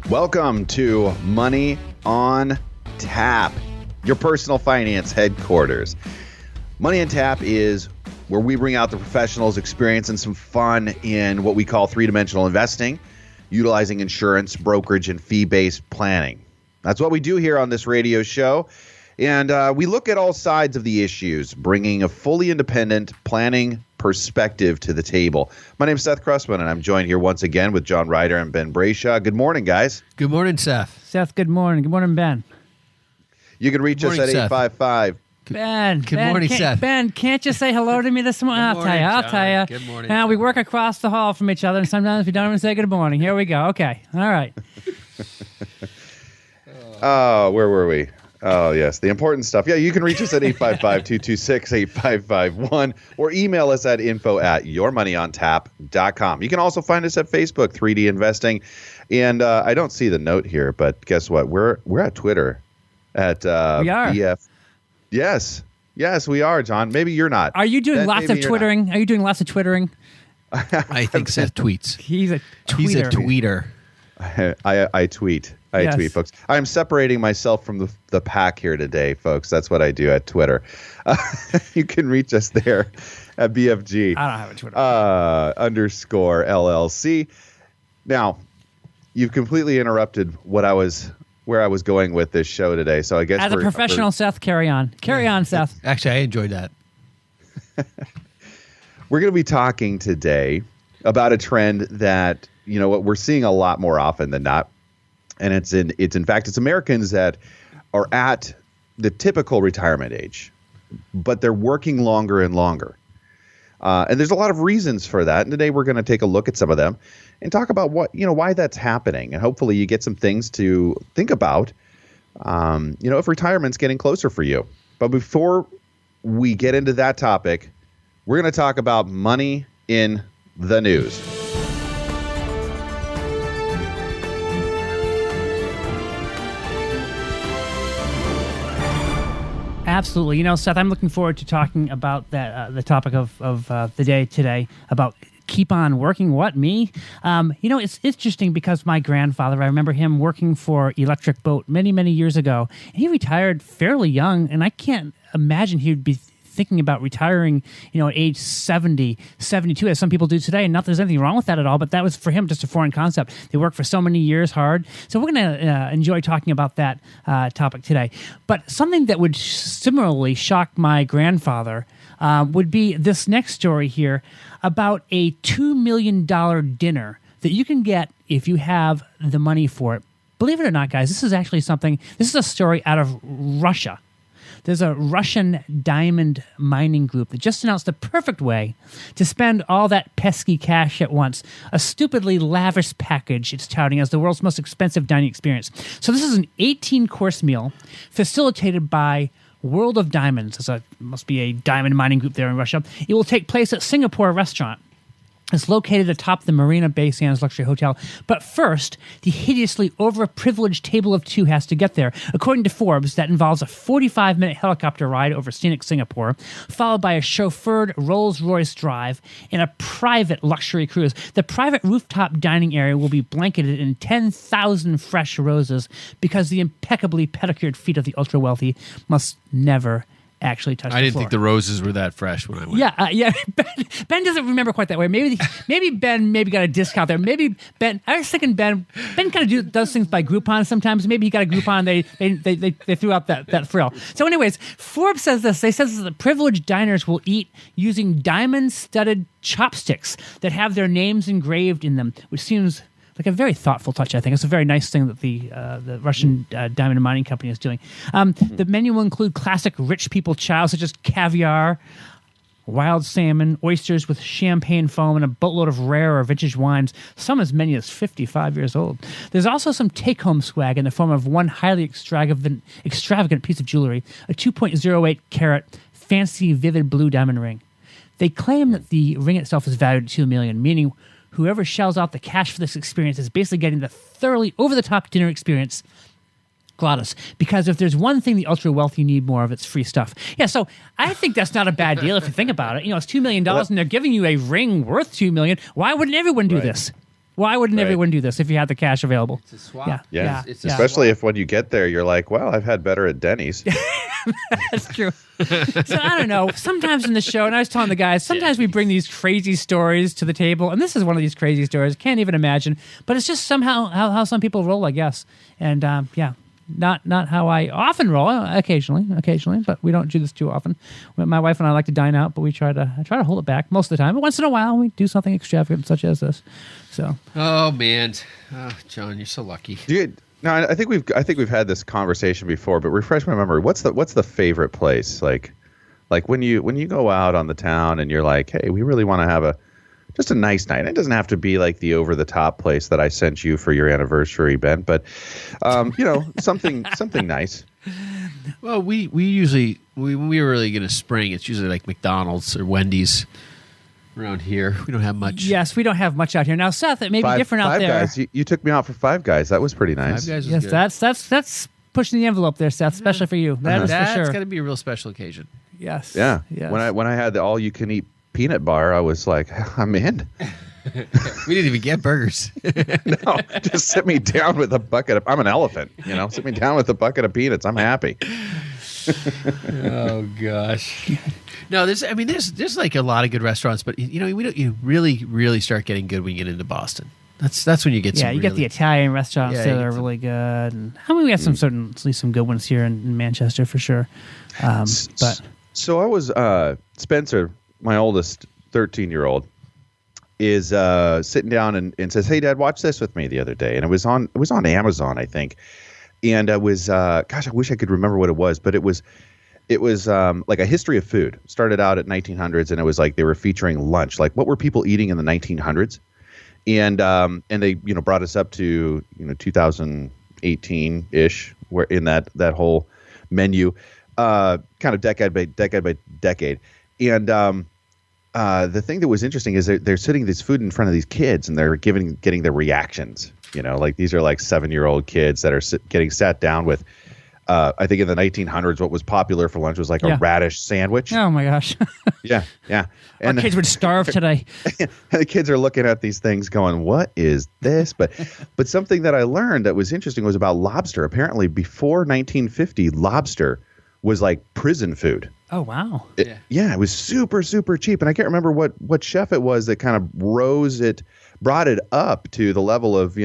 Welcome to Money on Tap, your personal finance headquarters. Money on Tap is where we bring out the professionals' experience and some fun in what we call three-dimensional investing, utilizing insurance, brokerage, and fee-based planning. That's what we do here on this radio show. And we look at all sides of the issues, bringing a fully independent planning perspective to the table. My name is Seth Krussman, and I'm joined here once again with John Ryder and Ben Brayshaw. Good morning, guys. Good morning, Seth. Seth, good morning. Good morning, Ben. You can reach us at 855. Ben. Good morning, Seth. Ben, can't you say hello to me this morning? I'll tell you. Good morning. Now, we work across the hall from each other, and sometimes we don't even say good morning. Here we go. Okay. All right. Oh, where were we? Oh, yes, the important stuff. Yeah, you can reach us at 855-226-8551 or email us at info@yourmoneyontap.com. You can also find us at Facebook, 3D Investing. And I don't see the note here, but guess what? We're at Twitter at we are. BF. Yes, we are, John. Maybe you're not. Are you doing lots of twittering? Are you doing lots of twittering? I think Seth tweets. He's a tweeter. He's a tweeter. I tweet. I tweet, folks. I'm separating myself from the pack here today, folks. That's what I do at Twitter. You can reach us there at BFG. I don't have a Twitter. _ LLC. Now, you've completely interrupted where I was going with this show today. So I guess as a professional, Seth, carry on. Carry on, Seth. Actually, I enjoyed that. We're going to be talking today about a trend that, you know, what we're seeing a lot more often than not. And it's in fact, it's Americans that are at the typical retirement age, but they're working longer and longer. And there's a lot of reasons for that. And today we're going to take a look at some of them and talk about why that's happening. And hopefully you get some things to think about, if retirement's getting closer for you. But before we get into that topic, we're going to talk about money in the news. Absolutely. Seth, I'm looking forward to talking about that the topic of the day today, about keep on working. What, me? It's interesting because my grandfather, I remember him working for Electric Boat many, many years ago. And he retired fairly young, and I can't imagine he would be thinking about retiring, at age 70, 72, as some people do today. And not that there's anything wrong with that at all, but that was for him just a foreign concept. They worked for so many years hard. So we're going to enjoy talking about that topic today. But something that would similarly shock my grandfather would be this next story here about a $2 million dinner that you can get if you have the money for it. Believe it or not, guys, this is a story out of Russia. There's a Russian diamond mining group that just announced the perfect way to spend all that pesky cash at once. A stupidly lavish package it's touting as the world's most expensive dining experience. So this is an 18-course meal facilitated by World of Diamonds. Must be a diamond mining group there in Russia. It will take place at Singapore Restaurant. It's located atop the Marina Bay Sands Luxury Hotel. But first, the hideously overprivileged table of two has to get there. According to Forbes, that involves a 45-minute helicopter ride over scenic Singapore, followed by a chauffeured Rolls-Royce drive and a private luxury cruise. The private rooftop dining area will be blanketed in 10,000 fresh roses because the impeccably pedicured feet of the ultra-wealthy must never actually touch the floor. I didn't think the roses were that fresh when I went. Yeah. Ben doesn't remember quite that way. Maybe Ben got a discount there. Maybe Ben. I was thinking Ben kind of does things by Groupon sometimes. Maybe he got a Groupon. They threw out that frill. So, anyways, Forbes says this. They says that privileged diners will eat using diamond-studded chopsticks that have their names engraved in them, which seems like a very thoughtful touch, I think. It's a very nice thing that the Russian diamond mining company is doing. The menu will include classic rich people chow, such as caviar, wild salmon, oysters with champagne foam, and a boatload of rare or vintage wines, some as many as 55 years old. There's also some take-home swag in the form of one highly extravagant piece of jewelry, a 2.08 carat fancy vivid blue diamond ring. They claim that the ring itself is valued at $2 million, meaning whoever shells out the cash for this experience is basically getting the thoroughly over-the-top dinner experience gratis. Because if there's one thing the ultra-wealthy need more of, it's free stuff. Yeah, so I think that's not a bad deal if you think about it. It's $2 million and they're giving you a ring worth $2 million. Why wouldn't everyone do this? Why wouldn't Right. everyone do this if you had the cash available? It's a swap. Yeah. Yeah, It's a especially if when you get there, you're like, well, I've had better at Denny's. That's true. So I don't know. Sometimes in the show, and I was telling the guys, sometimes we bring these crazy stories to the table, and this is one of these crazy stories. Can't even imagine, but it's just somehow how some people roll, I guess. And not how I often roll. Occasionally, but we don't do this too often. My wife and I like to dine out, but I try to hold it back most of the time. But once in a while, we do something extravagant such as this. So. Oh man, John, you're so lucky. No, I think we've had this conversation before, but refresh my memory. What's the favorite place? Like when you go out on the town and you're like, hey, we really want to have just a nice night. It doesn't have to be like the over the top place that I sent you for your anniversary, Ben, but something nice. Well, we usually when we were really going to spring, it's usually like McDonald's or Wendy's around here. We don't have much. Yes, we don't have much out here now. Seth, it may be different out there. Five Guys. You took me out for Five Guys. That was pretty nice. Five Guys was Yes, good. that's pushing the envelope there, Seth, especially for you. That is for That's sure. got to be a real special occasion. Yes. Yeah. Yes. When I had the all you can eat peanut bar, I was like, I'm in. We didn't even get burgers. No, just sit me down with a bucket of. I'm an elephant, sit me down with a bucket of peanuts. I'm happy. Oh gosh. No, there's like a lot of good restaurants, but you really start getting good when you get into Boston. That's when you get you get the Italian restaurants that are really good, and we have certainly some good ones here in Manchester for sure. But so I was Spencer, my oldest 13-year-old, is sitting down and says, "Hey, Dad, watch this with me," the other day, and it was on Amazon, I think, and it was I wish I could remember what it was, but it was like a history of food. Started out at 1900s, and it was like they were featuring lunch, like what were people eating in the 1900s, and they brought us up to 2018 ish, where in that whole menu, kind of decade by decade, and the thing that was interesting is they're sitting this food in front of these kids, and they're getting their reactions. Like these are like 7-year-old kids that are getting sat down with. I think in the 1900s, what was popular for lunch was like a radish sandwich. oh my gosh, Yeah. our kids would starve today. And the kids are looking at these things going, what is this? But something that I learned that was interesting was about lobster. Apparently before 1950, lobster was like prison food. Oh wow. It was super, super cheap. And I can't remember what chef it was that kind of brought it up to the level of,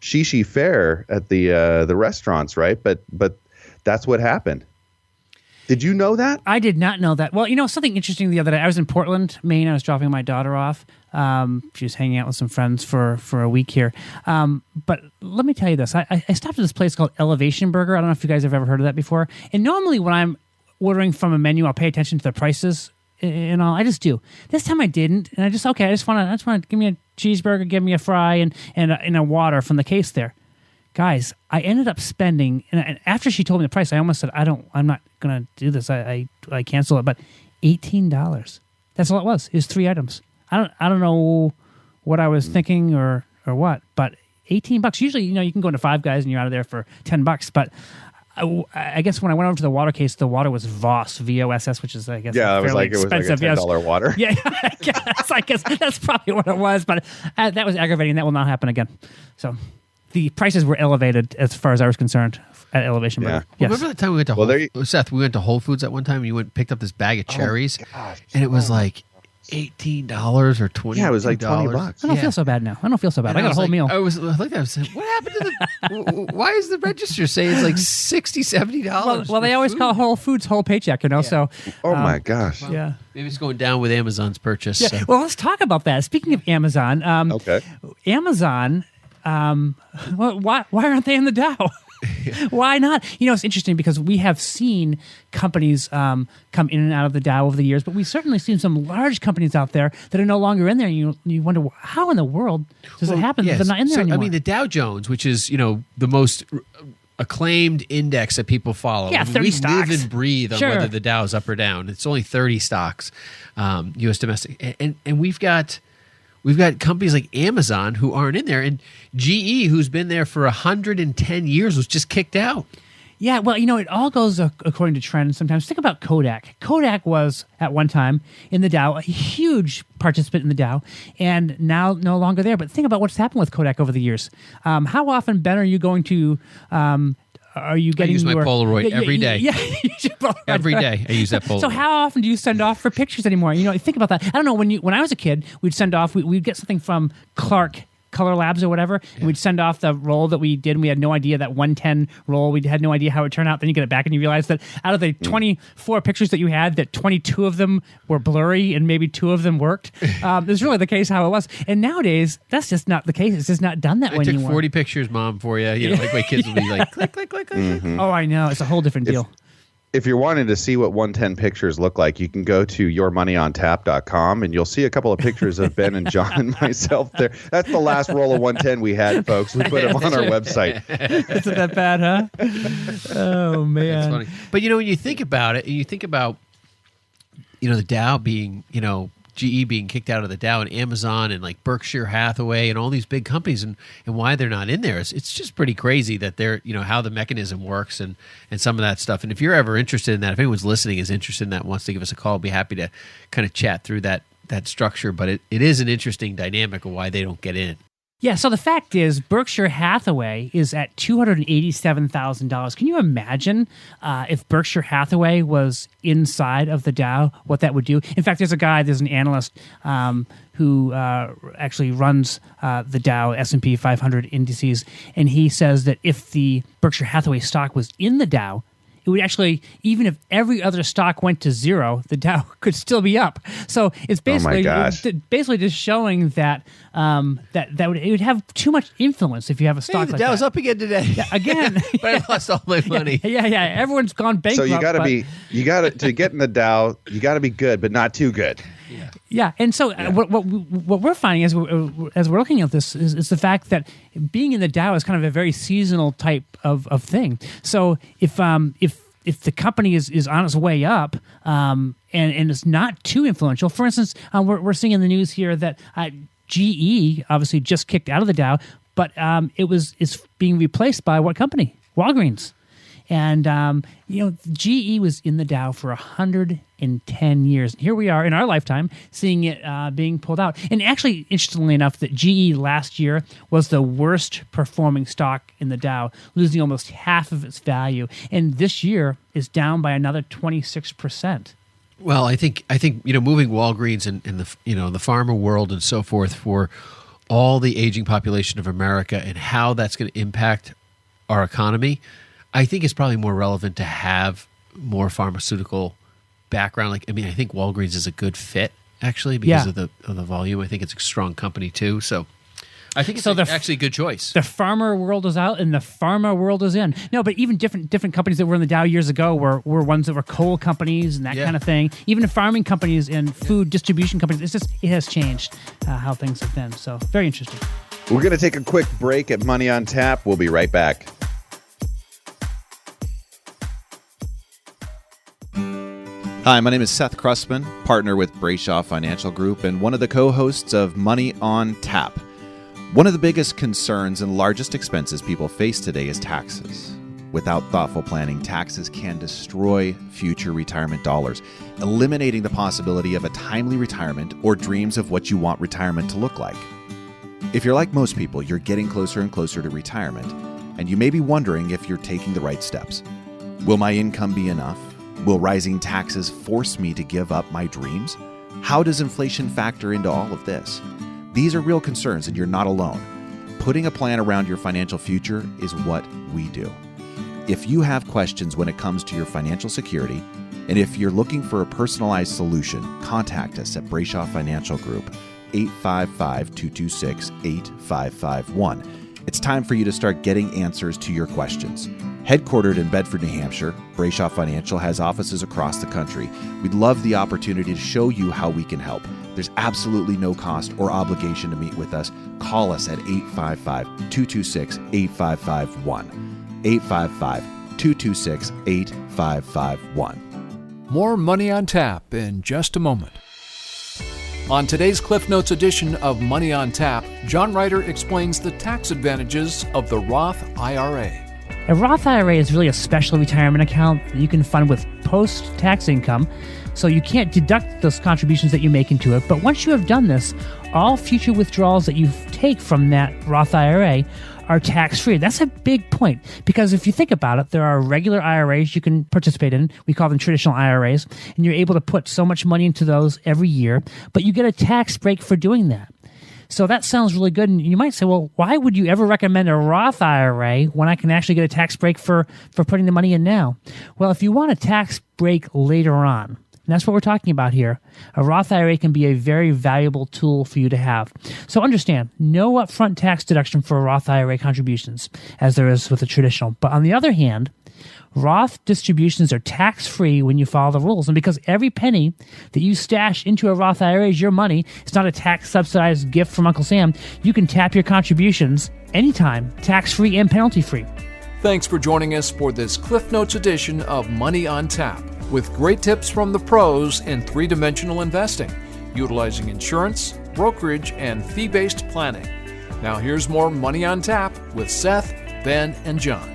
shishi fare at the restaurants, right? But that's what happened. Did you know that? I did not know that. Well, something interesting the other day. I was in Portland, Maine. I was dropping my daughter off. She was hanging out with some friends for a week here. But let me tell you this. I stopped at this place called Elevation Burger. I don't know if you guys have ever heard of that before. And normally when I'm ordering from a menu, I'll pay attention to the prices and all. I just do. This time I didn't, and I just want to give me a cheeseburger, give me a fry, and a water from the case there. Guys, I ended up spending, and after she told me the price, I almost said, I'm not gonna do this. I cancel it. But $18. That's all it was. It was 3 items. I don't know what I was thinking or what, but $18. Usually, you can go into Five Guys and you're out of there for $10. But I guess when I went over to the water case, the water was Voss, VOSS, which is, I guess, Yeah, it was like expensive. a $10 water. Yeah, I guess that's probably what it was. But that was aggravating. That will not happen again. So the prices were elevated as far as I was concerned at Elevation Burger. Yeah. Yes. Remember the time we went to Seth? We went to Whole Foods at one time, and you went and picked up this bag of cherries, and it was like $18 or $20. Yeah, it was like $20. I don't feel so bad now. I don't feel so bad. I got a whole meal. I was like, what happened to the? Why is the register saying it's like $60, $70? Well, they always call Whole Foods whole paycheck, So. Oh my gosh. Yeah. Maybe it's going down with Amazon's purchase. Yeah. So. Well, let's talk about that. Speaking of Amazon, Okay. Amazon. Why aren't they in the Dow? Why not? It's interesting because we have seen companies come in and out of the Dow over the years, but we've certainly seen some large companies out there that are no longer in there. And you wonder, how in the world does it happen that they're not in there anymore? I mean, the Dow Jones, which is the most acclaimed index that people follow. Yeah, 30 we stocks. live and breathe on whether the Dow is up or down. It's only 30 stocks, U.S. domestic, and we've got companies like Amazon who aren't in there, and GE, who's been there for 110 years, was just kicked out. Yeah, well, it all goes according to trend. Sometimes think about Kodak. Kodak was at one time in the Dow, a huge participant in the Dow, and now no longer there. But think about what's happened with Kodak over the years. How often, Ben, are you going to? Are you getting? I use my Polaroid every day. Yeah, every day I use that Polaroid. So how often do you send off for pictures anymore? Think about that. I don't know. When I was a kid, we'd send off. We'd get something from Clark Color Labs or whatever, and we'd send off the roll that we did, and we had no idea that 110 roll, we had no idea how it turned out. Then you get it back and you realize that out of the 24 pictures that you had, that 22 of them were blurry and maybe 2 of them worked. It's really the case how it was. And nowadays, that's just not the case. It's just not done that way anymore. I took 40 pictures, Mom, for you. Like my kids will be like, click, click, click, click. Mm-hmm. Oh, I know. It's a whole different deal. If you're wanting to see what 110 pictures look like, you can go to yourmoneyontap.com and you'll see a couple of pictures of Ben and John and myself there. That's the last roll of 110 we had, folks. We put them on our website. Isn't that bad, huh? Oh, man. That's funny. But, when you think about it, you think about, the Dow being, GE being kicked out of the Dow and Amazon and like Berkshire Hathaway and all these big companies and why they're not in there. It's just pretty crazy that they're, how the mechanism works and some of that stuff. And if you're ever interested in that, if anyone's listening is interested in that, wants to give us a call, I'll be happy to kind of chat through that structure. But it is an interesting dynamic of why they don't get in. Yeah, so the fact is, Berkshire Hathaway is at $287,000. Can you imagine if Berkshire Hathaway was inside of the Dow, what that would do? In fact, there's an analyst who actually runs the Dow S&P 500 indices, and he says that if the Berkshire Hathaway stock was in the Dow, it would actually, even if every other stock went to zero, the Dow could still be up. So it's basically just showing that it would have too much influence if you have a stock like that. The Dow's up again today. Yeah, again. But I lost all my money. Yeah. Everyone's gone bankrupt. So to get in the Dow, you got to be good, but not too good. Yeah, and so what we're finding as we're looking at this is the fact that being in the Dow is kind of a very seasonal type of thing. So if the company is on its way up and it's not too influential, for instance, we're seeing in the news here that GE obviously just kicked out of the Dow, but it's being replaced by what company? Walgreens. And, GE was in the Dow for 110 years. And here we are in our lifetime seeing it being pulled out. And actually, interestingly enough, that GE last year was the worst performing stock in the Dow, losing almost half of its value. And this year is down by another 26%. Well, I think moving Walgreens and the pharma world and so forth for all the aging population of America and how that's going to impact our economy, I think it's probably more relevant to have more pharmaceutical background. I think Walgreens is a good fit actually because of the volume. I think it's a strong company too. So I think it's actually a good choice. The pharma world is out and the pharma world is in. No, but even different companies that were in the Dow years ago were ones that were coal companies and that kind of thing. Even the farming companies and food distribution companies, it has changed how things have been. So very interesting. We're going to take a quick break at Money on Tap. We'll be right back. Hi, my name is Seth Krussman, partner with Brayshaw Financial Group and one of the co-hosts of Money on Tap. One of the biggest concerns and largest expenses people face today is taxes. Without thoughtful planning, taxes can destroy future retirement dollars, eliminating the possibility of a timely retirement or dreams of what you want retirement to look like. If you're like most people, you're getting closer and closer to retirement, and you may be wondering if you're taking the right steps. Will my income be enough? Will rising taxes force me to give up my dreams? How does inflation factor into all of this? These are real concerns, and you're not alone. Putting a plan around your financial future is what we do. If you have questions when it comes to your financial security, and if you're looking for a personalized solution, contact us at Brayshaw Financial Group, 855-226-8551. It's time for you to start getting answers to your questions. Headquartered in Bedford, New Hampshire, Brayshaw Financial has offices across the country. We'd love the opportunity to show you how we can help. There's absolutely no cost or obligation to meet with us. Call us at 855-226-8551. 855-226-8551. More Money on Tap in just a moment. On today's Cliff Notes edition of Money on Tap, John Ryder explains the tax advantages of the Roth IRA. A Roth IRA is really a special retirement account that you can fund with post-tax income, so you can't deduct those contributions that you make into it. But once you have done this, all future withdrawals that you take from that Roth IRA are tax-free. That's a big point, because if you think about it, there are regular IRAs you can participate in. We call them traditional IRAs, and you're able to put so much money into those every year, but you get a tax break for doing that. So that sounds really good. And you might say, well, why would you ever recommend a Roth IRA when I can actually get a tax break for putting the money in now? Well, if you want a tax break later on, and that's what we're talking about here, a Roth IRA can be a very valuable tool for you to have. So understand, no upfront tax deduction for Roth IRA contributions, as there is with a traditional. But on the other hand, Roth distributions are tax-free when you follow the rules. And because every penny that you stash into a Roth IRA is your money, it's not a tax-subsidized gift from Uncle Sam, you can tap your contributions anytime, tax-free and penalty-free. Thanks for joining us for this Cliff Notes edition of Money on Tap, with great tips from the pros in three-dimensional investing, utilizing insurance, brokerage, and fee-based planning. Now here's more Money on Tap with Seth, Ben, and John.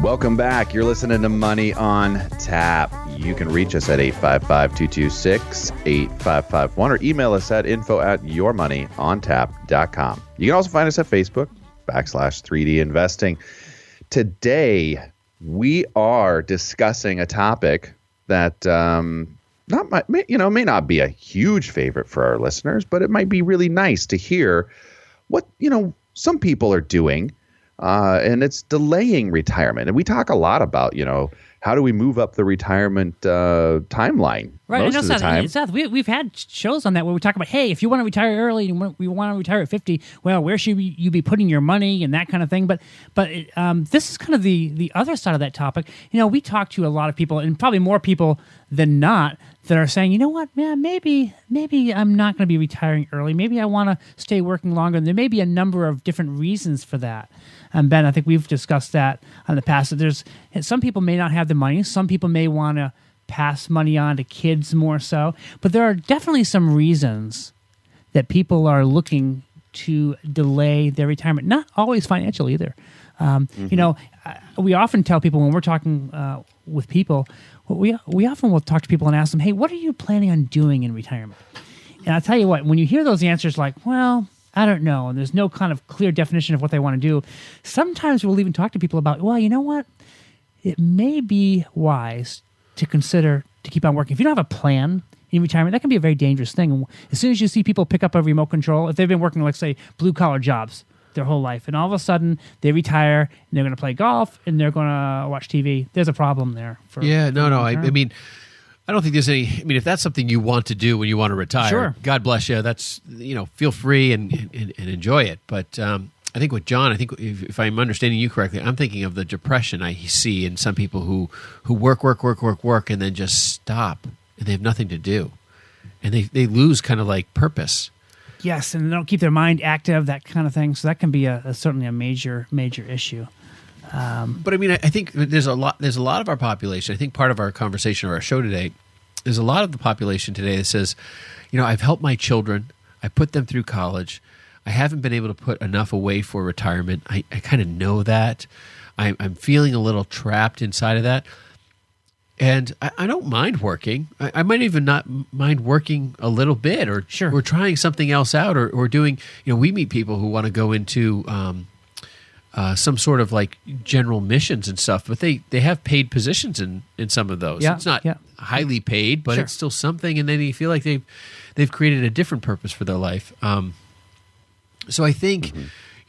Welcome back. You're listening to Money on Tap. You can reach us at 855-226-8551 or email us at info@yourmoneyontap.com. You can also find us at Facebook /3D Investing. Today, we are discussing a topic that may not be a huge favorite for our listeners, but it might be really nice to hear what some people are doing. And it's delaying retirement. And we talk a lot about, how do we move up the retirement timeline? Right. Most of the time. Seth, we've had shows on that where we talk about, hey, if you want to retire early and we want to retire at 50, well, where should you be putting your money and that kind of thing. But this is kind of the other side of that topic. We talk to a lot of people, and probably more people than not, that are saying, you know what, man, maybe I'm not going to be retiring early. Maybe I want to stay working longer. And there may be a number of different reasons for that. Ben, I think we've discussed that in the past. That some people may not have the money. Some people may want to pass money on to kids more so. But there are definitely some reasons that people are looking to delay their retirement. Not always financial either. We often tell people when we're talking with people, we often will talk to people and ask them, hey, what are you planning on doing in retirement? And I'll tell you what, when you hear those answers like, well, I don't know, and there's no kind of clear definition of what they want to do, sometimes we'll even talk to people about, well, you know what? It may be wise to consider to keep on working. If you don't have a plan in retirement, that can be a very dangerous thing. As soon as you see people pick up a remote control, if they've been working, let's say, blue-collar jobs their whole life, and all of a sudden they retire and they're going to play golf and they're going to watch TV, there's a problem there. I mean, I don't think there's any. I mean, if that's something you want to do when you want to retire, sure, God bless you. That's feel free and enjoy it. But I think with John, if I'm understanding you correctly, I'm thinking of the depression I see in some people who work, and then just stop and they have nothing to do, and they lose kind of like purpose. Yes, and they don't keep their mind active, that kind of thing. So that can be certainly a major issue. But I mean, I think there's a lot of our population. I think part of our conversation or our show today is a lot of the population today that says, I've helped my children. I put them through college. I haven't been able to put enough away for retirement. I kind of know that. I'm feeling a little trapped inside of that. And I don't mind working. I might even not mind working a little bit or trying something else out or doing, we meet people who want to go into some sort of like general missions and stuff, but they have paid positions in some of those. It's not highly paid, but it's still something, and then you feel like they've created a different purpose for their life. So I think,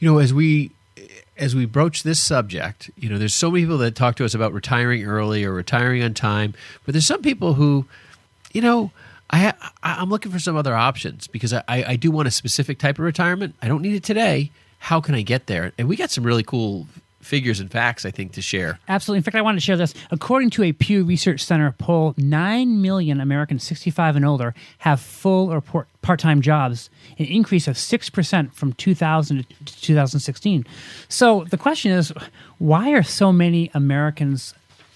as we broach this subject, there's so many people that talk to us about retiring early or retiring on time, but there's some people who, I'm looking for some other options because I do want a specific type of retirement. I don't need it today. How can I get there? And we got some really cool figures and facts, I think, to share. Absolutely. In fact, I wanted to share this. According to a Pew Research Center poll, 9 million Americans 65 and older have full or part-time jobs, an increase of 6% from 2000 to 2016. So the question is, why are so many Americans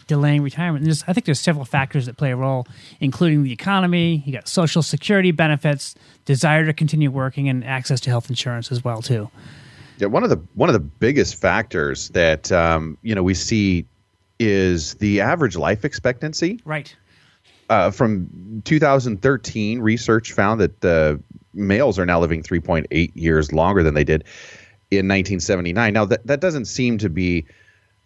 delaying retirement. And I think there's several factors that play a role, including the economy. You got Social Security benefits, desire to continue working, and access to health insurance as well too. Yeah, one of the biggest factors that we see is the average life expectancy. Right. From 2013, research found that males are now living 3.8 years longer than they did in 1979. Now, that doesn't seem to be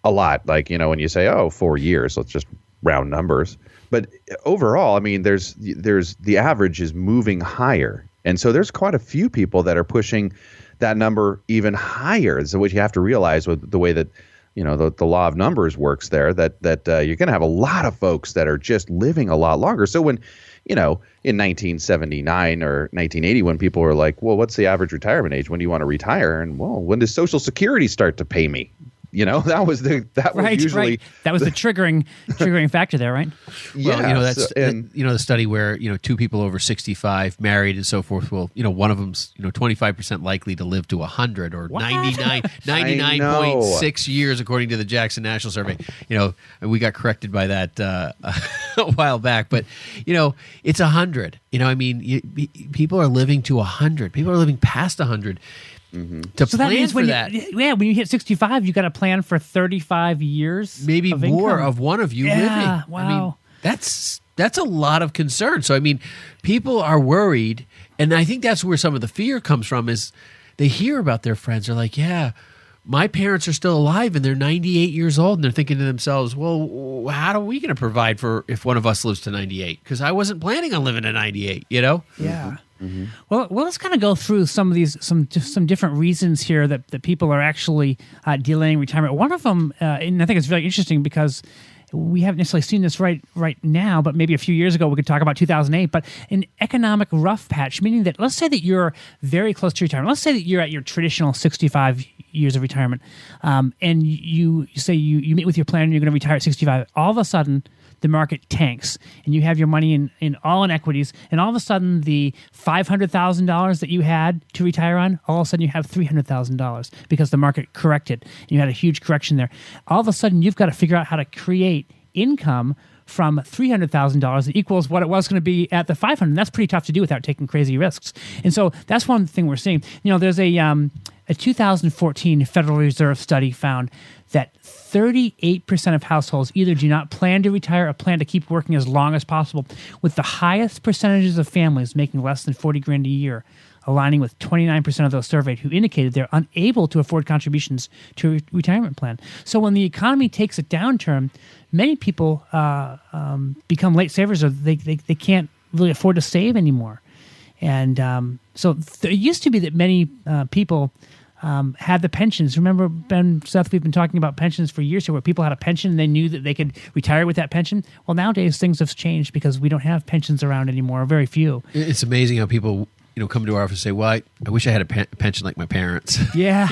a lot. Like, when you say, 4 years, let's just round numbers. But overall, I mean, there's the average is moving higher. And so there's quite a few people that are pushing that number even higher. So what you have to realize with the way that the law of numbers works there, that you're going to have a lot of folks that are just living a lot longer. So when, in 1979 or 1980, when people were like, well, what's the average retirement age? When do you want to retire? And, well, when does Social Security start to pay me? That was usually right. That was the triggering factor there, right? Yeah, well, that's the study where two people over 65 married and so forth. Well, one of them's 25% likely to live to 100 or 99.6 years according to the Jackson National Survey. And we got corrected by that a while back, but it's 100. People are living to 100. People are living past 100. Mm-hmm. To so plan that means for that, when you hit 65, you got to plan for 35 years, maybe of more income. of one of you living. Wow, that's a lot of concern. So people are worried, and I think that's where some of the fear comes from. Is they hear about their friends, they're like, "Yeah, my parents are still alive, and they're 98 years old," and they're thinking to themselves, "Well, how are we going to provide for if one of us lives to 98? Because I wasn't planning on living to 98." Yeah. Mm-hmm. Well, let's kind of go through some of these, some different reasons here that people are actually delaying retirement. One of them, and I think it's very interesting because we haven't necessarily seen this right now, but maybe a few years ago we could talk about 2008. But an economic rough patch, meaning that let's say that you're very close to retirement. Let's say that you're at your traditional 65 years of retirement, and you say you meet with your planner and you're going to retire at 65. All of a sudden, the market tanks, and you have your money in equities, and all of a sudden the $500,000 that you had to retire on, all of a sudden you have $300,000 because the market corrected, and you had a huge correction there. All of a sudden you've got to figure out how to create income from $300,000 that equals what it was going to be at the $500,000. That's pretty tough to do without taking crazy risks. And so that's one thing we're seeing. There's a 2014 Federal Reserve study found that 38% of households either do not plan to retire or plan to keep working as long as possible, with the highest percentages of families making less than $40,000 a year, aligning with 29% of those surveyed who indicated they're unable to afford contributions to a retirement plan. So when the economy takes a downturn, many people become late savers, or they can't really afford to save anymore. And so it used to be that many people had the pensions. Remember, Ben, Seth, we've been talking about pensions for years here, where people had a pension and they knew that they could retire with that pension. Well, nowadays things have changed because we don't have pensions around anymore, or very few. It's amazing how people come to our office and say, well, I wish I had a pension like my parents. Yeah.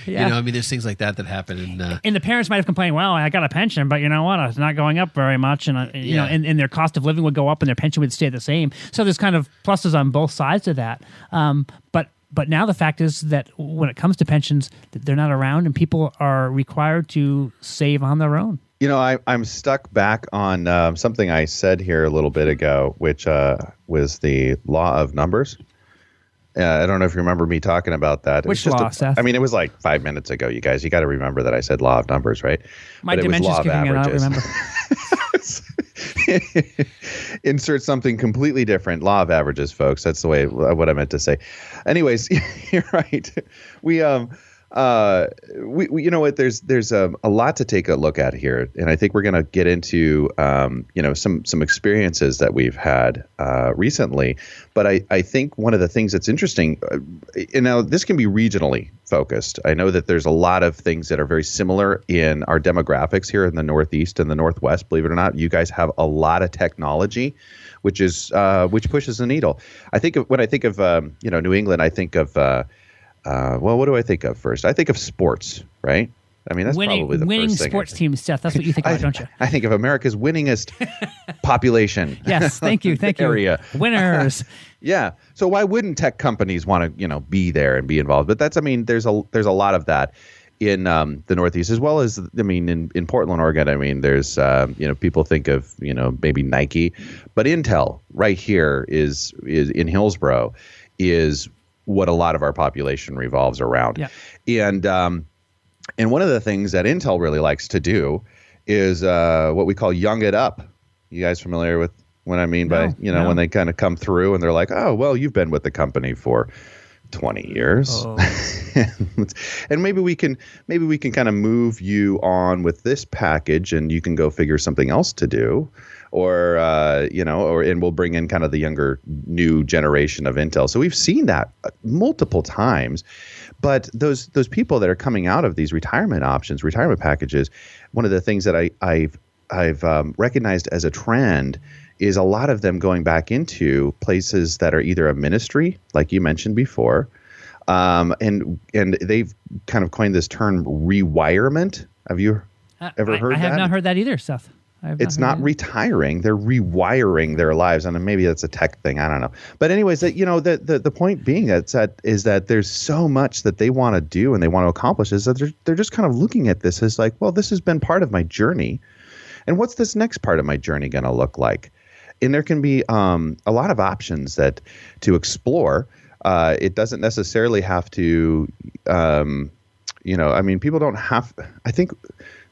There's things like that happen. And the parents might have complained, well, I got a pension, but you know what? It's not going up very much. And, and their cost of living would go up and their pension would stay the same. So there's kind of pluses on both sides of that. But now the fact is that when it comes to pensions, they're not around, and people are required to save on their own. I'm stuck back on something I said here a little bit ago, which was the law of numbers. I don't know if you remember me talking about that. Which law, Seth? It was like 5 minutes ago, you guys. You got to remember that I said law of numbers, right? My dementia's kicking in, I don't remember. Insert something completely different. Law of averages, folks. That's the way what I meant to say. Anyways, you're right. We you know what? There's a lot to take a look at here, and I think we're going to get into some experiences that we've had recently. But I think one of the things that's interesting, now this can be regionally focused. I know that there's a lot of things that are very similar in our demographics here in the Northeast and the Northwest. Believe it or not, you guys have a lot of technology, which pushes the needle. When I think of New England, I think of what do I think of first? I think of sports, right? I mean, that's probably the winning first thing. Sports teams, Seth. That's what you think about, don't you? I think of America's winningest population. Yes, thank you. Area. Winners. Yeah. So why wouldn't tech companies want to, be there and be involved? But there's a lot of that. in the Northeast, as well as, I mean, in Portland, Oregon, I mean, there's, people think of, maybe Nike, but Intel right here is in Hillsborough is what a lot of our population revolves around. Yeah. And one of the things that Intel really likes to do is what we call young it up. You guys familiar with what I mean by, No. when they kind of come through and they're like, oh, well, you've been with the company for 20 years. Oh. And maybe we can kind of move you on with this package and you can go figure something else to do. Or and we'll bring in kind of the younger new generation of Intel. So we've seen that multiple times. But those people that are coming out of these retirement packages, one of the things that I've recognized as a trend is a lot of them going back into places that are either a ministry, like you mentioned before, and they've kind of coined this term rewirement. Have you ever heard that? I have not heard that either, Seth. It's not retiring; they're rewiring their lives, and maybe that's a tech thing. I don't know. But anyways, the point being is that there's so much that they want to do and they want to accomplish. Is that they're just kind of looking at this as like, well, this has been part of my journey, and what's this next part of my journey going to look like? And there can be a lot of options to explore. It doesn't necessarily have to, people don't have. I think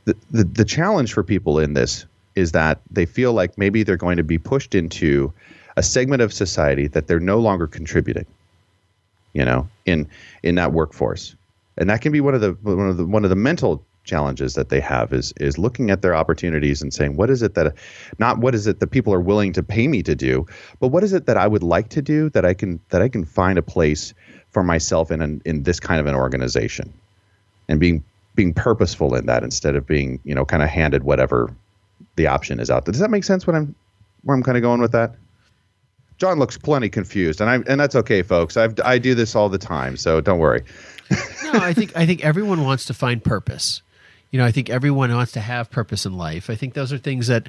the challenge for people in this is that they feel like maybe they're going to be pushed into a segment of society that they're no longer contributing, in that workforce, and that can be one of the mental challenges that they have is looking at their opportunities and saying, what is it that people are willing to pay me to do, but what is it that I would like to do that I can find a place for myself in this kind of an organization, and being purposeful in that instead of being kind of handed whatever the option is out there. Does that make sense? Where I'm kind of going with that? John looks plenty confused, and that's okay, folks. I do this all the time, so don't worry. No, I think everyone wants to find purpose. I think everyone wants to have purpose in life. I think those are things that,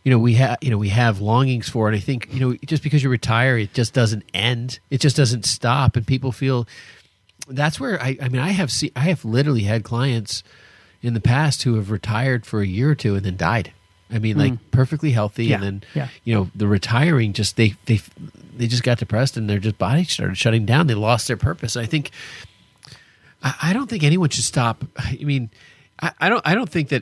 we have longings for. And I think, just because you retire, it just doesn't end. It just doesn't stop. And people feel that's where I have literally had clients in the past who have retired for a year or two and then died. I mean, like perfectly healthy. Yeah. And then, the retiring just, they just got depressed and their just body started shutting down. They lost their purpose. I think, I don't think anyone should stop. I mean, I don't think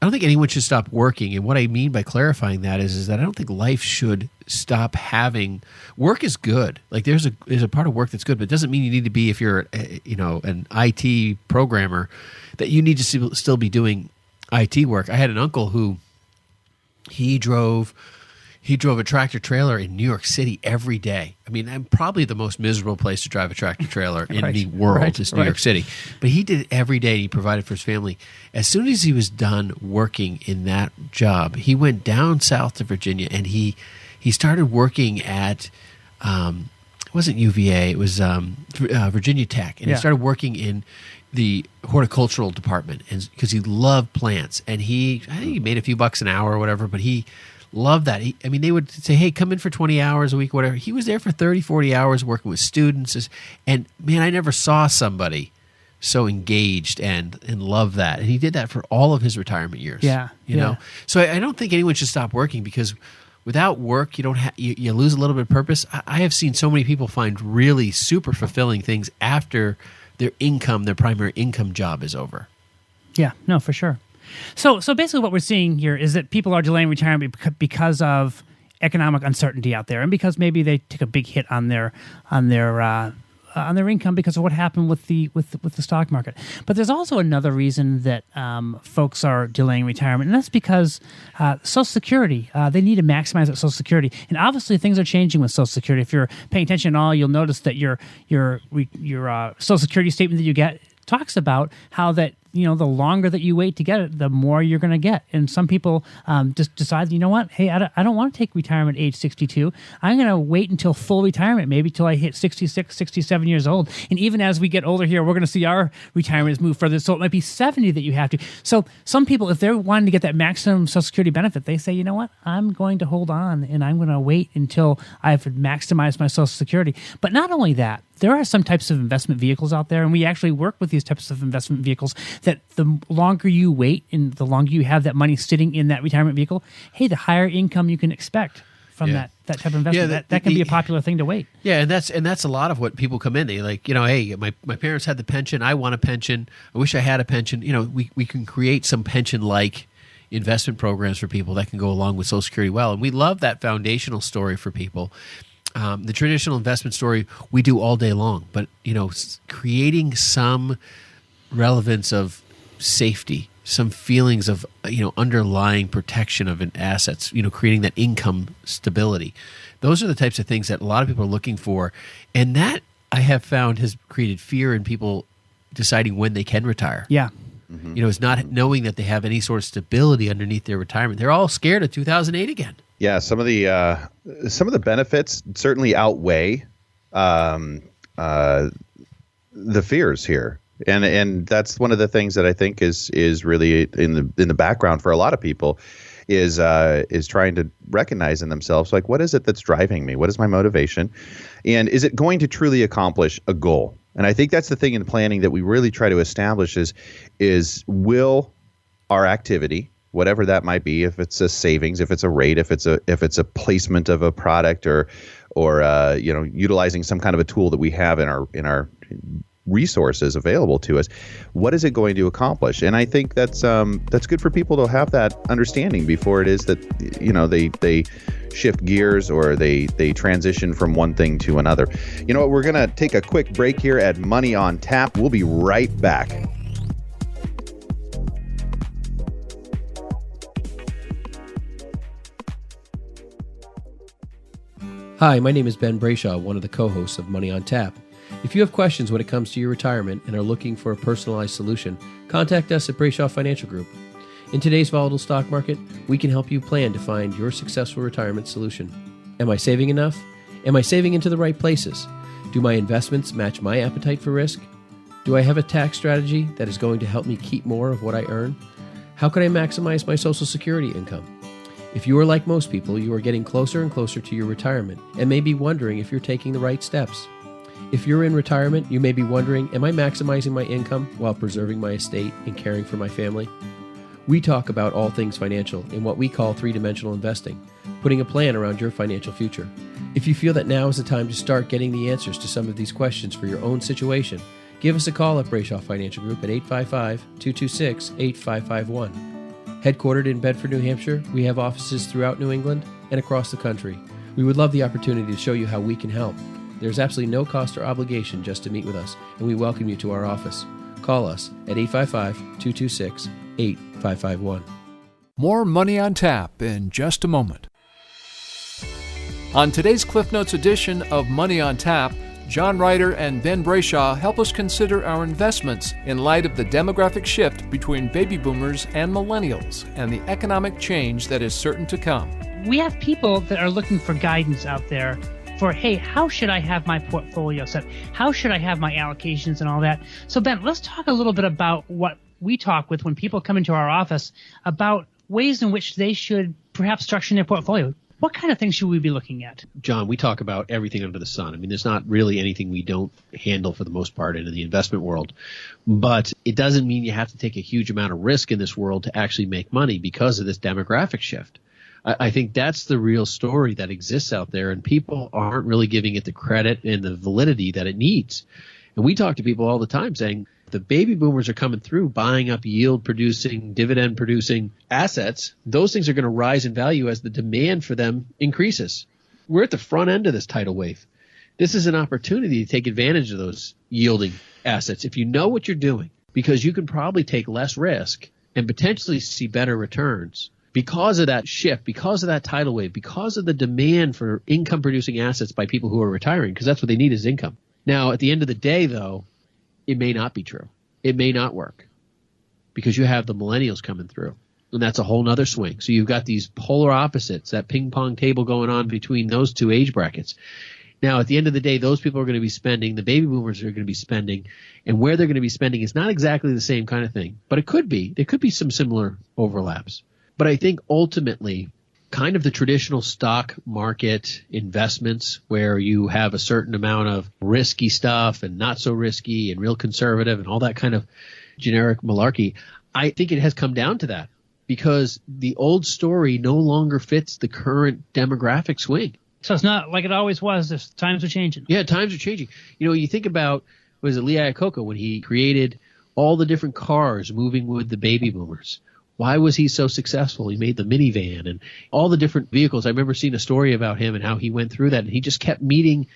anyone should stop working. And what I mean by clarifying that is that I don't think life should stop having work is good. Like there's a part of work that's good, but it doesn't mean you need to be, if you're an IT programmer, that you need to still be doing IT work. I had an uncle who he drove a tractor trailer in New York City every day. I mean, I'm probably the most miserable place to drive a tractor trailer in the world is New York City. But he did it every day, and he provided for his family. As soon as he was done working in that job, he went down south to Virginia, and he started working at it wasn't UVA, it was Virginia Tech, and he started working in the horticultural department, and because he loved plants, and I think he made a few bucks an hour or whatever, but he loved that. They would say, hey, come in for 20 hours a week, whatever. He was there for 30, 40 hours working with students. And man, I never saw somebody so engaged and love that. And he did that for all of his retirement years. Yeah. You know? So I don't think anyone should stop working, because without work, you don't you lose a little bit of purpose. I have seen so many people find really super fulfilling things after their primary income job is over. Yeah, no, for sure. So basically what we're seeing here is that people are delaying retirement because of economic uncertainty out there, and because maybe they took a big hit on their income because of what happened with the stock market. But there's also another reason that folks are delaying retirement, and that's because Social Security, they need to maximize that Social Security. And obviously things are changing with Social Security. If you're paying attention at all, you'll notice that your Social Security statement that you get talks about how that the longer that you wait to get it, the more you're going to get. And some people just decide, you know what? Hey, I don't want to take retirement age 62. I'm going to wait until full retirement, maybe till I hit 66, 67 years old. And even as we get older here, we're going to see our retirement move further. So it might be 70 that you have to. So some people, if they're wanting to get that maximum Social Security benefit, they say, you know what? I'm going to hold on and I'm going to wait until I've maximized my Social Security. But not only that, there are some types of investment vehicles out there, and we actually work with these types of investment vehicles that the longer you wait and the longer you have that money sitting in that retirement vehicle, hey, the higher income you can expect from that type of investment. Yeah, that can be a popular thing to wait. Yeah, and that's a lot of what people come in. They like, hey, my parents had the pension. I want a pension. I wish I had a pension. We can create some pension-like investment programs for people that can go along with Social Security well. And we love that foundational story for people. The traditional investment story we do all day long, but creating some relevance of safety, some feelings of underlying protection of assets, creating that income stability. Those are the types of things that a lot of people are looking for, and that I have found has created fear in people deciding when they can retire. Yeah. It's not knowing that they have any sort of stability underneath their retirement. They're all scared of 2008 again. Yeah, some of the benefits certainly outweigh the fears here, and that's one of the things that I think is really in the background for a lot of people is trying to recognize in themselves, like, what is it that's driving me? What is my motivation, and is it going to truly accomplish a goal? And I think that's the thing in planning that we really try to establish is will our activity, whatever that might be, if it's a savings, if it's a rate, if it's a placement of a product, or utilizing some kind of a tool that we have in our resources available to us, what is it going to accomplish? And I think that's good for people to have that understanding before it is that they shift gears or they transition from one thing to another. You know what? We're going to take a quick break here at Money on Tap. We'll be right back. Hi, my name is Ben Brayshaw, one of the co-hosts of Money on Tap. If you have questions when it comes to your retirement and are looking for a personalized solution, contact us at Brayshaw Financial Group. In today's volatile stock market, we can help you plan to find your successful retirement solution. Am I saving enough? Am I saving into the right places? Do my investments match my appetite for risk? Do I have a tax strategy that is going to help me keep more of what I earn? How can I maximize my Social Security income? If you are like most people, you are getting closer and closer to your retirement and may be wondering if you're taking the right steps. If you're in retirement, you may be wondering, am I maximizing my income while preserving my estate and caring for my family? We talk about all things financial in what we call three-dimensional investing, putting a plan around your financial future. If you feel that now is the time to start getting the answers to some of these questions for your own situation, give us a call at Brayshaw Financial Group at 855-226-8551. Headquartered in Bedford, New Hampshire, we have offices throughout New England and across the country. We would love the opportunity to show you how we can help. There's absolutely no cost or obligation just to meet with us, and we welcome you to our office. Call us at 855-226-8551. More Money on Tap in just a moment. On today's Cliff Notes edition of Money on Tap, John Ryder and Ben Brayshaw help us consider our investments in light of the demographic shift between baby boomers and millennials and the economic change that is certain to come. We have people that are looking for guidance out there for, hey, how should I have my portfolio set? How should I have my allocations and all that? So, Ben, let's talk a little bit about what we talk with when people come into our office about ways in which they should perhaps structure their portfolio. What kind of things should we be looking at? John, we talk about everything under the sun. I mean, there's not really anything we don't handle for the most part in the investment world. But it doesn't mean you have to take a huge amount of risk in this world to actually make money because of this demographic shift. I think that's the real story that exists out there, and people aren't really giving it the credit and the validity that it needs. And we talk to people all the time saying the baby boomers are coming through buying up yield-producing, dividend-producing assets. Those things are going to rise in value as the demand for them increases. We're at the front end of this tidal wave. This is an opportunity to take advantage of those yielding assets if you know what you're doing, because you can probably take less risk and potentially see better returns. Because of that shift, because of that tidal wave, because of the demand for income-producing assets by people who are retiring, because that's what they need is income. Now, at the end of the day, though, it may not be true. It may not work. because you have the millennials coming through. And that's a whole nother swing. So you've got these polar opposites, that ping pong table going on between those two age brackets. Now, at the end of the day, those people are going to be spending, the baby boomers are going to be spending, and where they're going to be spending is not exactly the same kind of thing, but it could be. There could be some similar overlaps. But I think ultimately, kind of the traditional stock market investments where you have a certain amount of risky stuff and not so risky and real conservative and all that kind of generic malarkey, I think it has come down to that because the old story no longer fits the current demographic swing. So it's not like it always was. Times are changing. Yeah, times are changing. You know, you think about, was it Lee Iacocca when he created all the different cars moving with the baby boomers? Why was he so successful? He made the minivan and all the different vehicles. I remember seeing a story about him and how he went through that, and he just kept meeting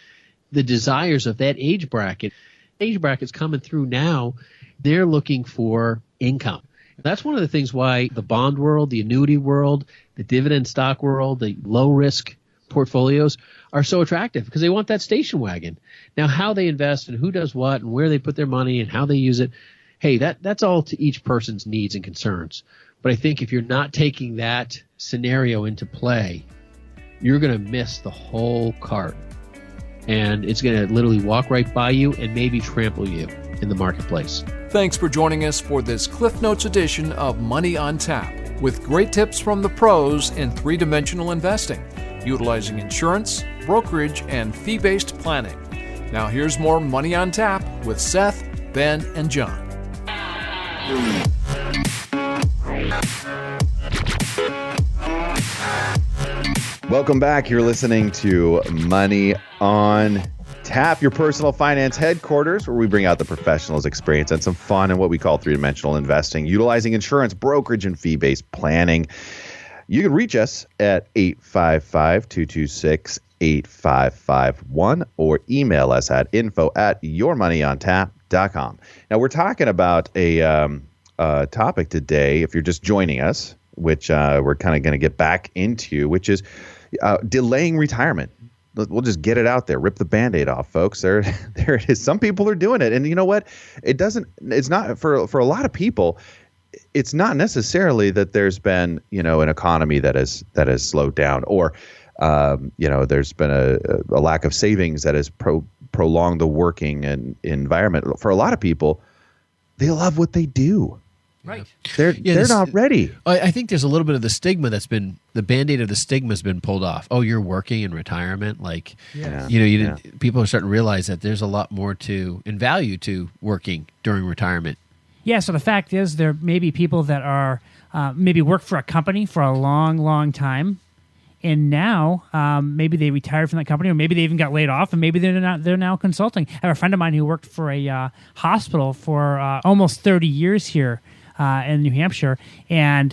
the desires of that age bracket. Age brackets coming through now, they're looking for income. That's one of the things why the bond world, the annuity world, the dividend stock world, the low-risk portfolios are so attractive because they want that station wagon. Now, how they invest and who does what and where they put their money and how they use it, hey, that's all to each person's needs and concerns. But I think if you're not taking that scenario into play, you're going to miss the whole cart. And it's going to literally walk right by you and maybe trample you in the marketplace. Thanks for joining us for this Cliff Notes edition of Money on Tap, with great tips from the pros in three-dimensional investing, utilizing insurance, brokerage, and fee-based planning. Now here's more Money on Tap with Seth, Ben, and John. Welcome back. You're listening to Money on Tap, your personal finance headquarters, where we bring out the professionals' experience and some fun in what we call three-dimensional investing, utilizing insurance, brokerage, and fee-based planning. You can reach us at 855-226-8551 or email us at info@yourmoneyontap.com. Now, we're talking about a topic today, if you're just joining us, which we're kind of going to get back into, which is delaying retirement. We'll just get it out there. Rip the Band-Aid off, folks. There it is. Some people are doing it. And you know what? It's not for a lot of people. It's not necessarily that there's been, an economy that has slowed down or, there's been a lack of savings that has prolonged the working and environment. For a lot of people, they love what they do. Right. They're not ready. I think there's a little bit of the stigma that's been, the Band-Aid of the stigma has been pulled off. Oh, you're working in retirement. People are starting to realize that there's a lot more in value to working during retirement. Yeah, so the fact is there may be people that are maybe worked for a company for a long, long time, and now maybe they retired from that company, or maybe they even got laid off, and maybe they're now consulting. I have a friend of mine who worked for a hospital for almost 30 years here in New Hampshire, and